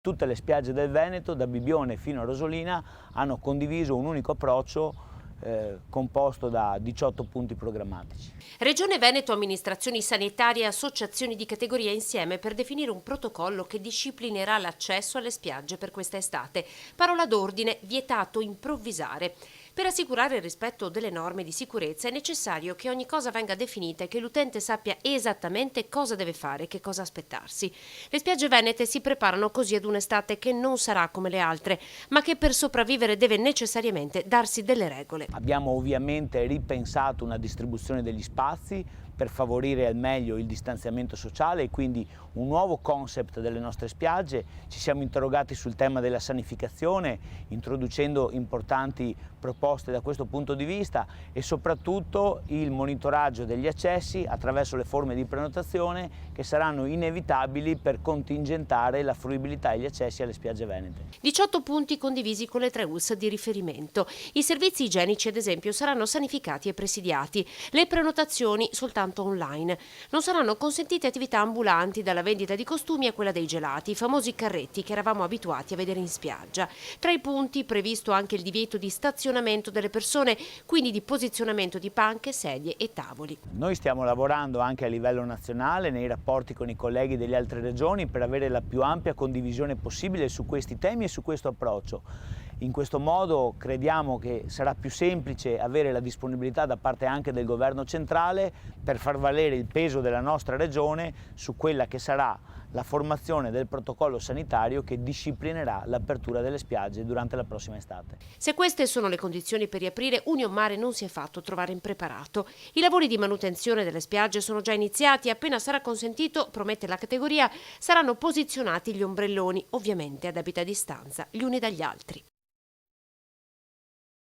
Tutte le spiagge del Veneto, da Bibione fino a Rosolina, hanno condiviso un unico approccio composto da 18 punti programmatici. Regione Veneto, amministrazioni sanitarie e associazioni di categoria insieme per definire un protocollo che disciplinerà l'accesso alle spiagge per questa estate. Parola d'ordine: vietato improvvisare. Per assicurare il rispetto delle norme di sicurezza è necessario che ogni cosa venga definita e che l'utente sappia esattamente cosa deve fare e che cosa aspettarsi. Le spiagge venete si preparano così ad un'estate che non sarà come le altre, ma che per sopravvivere deve necessariamente darsi delle regole. Abbiamo ovviamente ripensato una distribuzione degli spazi per favorire al meglio il distanziamento sociale e quindi un nuovo concept delle nostre spiagge. Ci siamo interrogati sul tema della sanificazione, introducendo importanti proposte da questo punto di vista, e soprattutto il monitoraggio degli accessi attraverso le forme di prenotazione che saranno inevitabili per contingentare la fruibilità e gli accessi alle spiagge venete. 18 punti condivisi con le 3 US di riferimento. I servizi igienici, ad esempio, saranno sanificati e presidiati. Le prenotazioni soltanto online. Non saranno consentite attività ambulanti, dalla vendita di costumi a quella dei gelati, i famosi carretti che eravamo abituati a vedere in spiaggia. Tra i punti previsto anche il divieto di stazionamento delle persone, quindi di posizionamento di panche, sedie e tavoli. Noi stiamo lavorando anche a livello nazionale nei rapporti con i colleghi delle altre regioni per avere la più ampia condivisione possibile su questi temi e su questo approccio. In questo modo crediamo che sarà più semplice avere la disponibilità da parte anche del governo centrale per far valere il peso della nostra regione su quella che sarà la formazione del protocollo sanitario che disciplinerà l'apertura delle spiagge durante la prossima estate. Se queste sono le condizioni per riaprire, Union Mare non si è fatto trovare impreparato. I lavori di manutenzione delle spiagge sono già iniziati e appena sarà consentito, promette la categoria, saranno posizionati gli ombrelloni, ovviamente a debita distanza, gli uni dagli altri.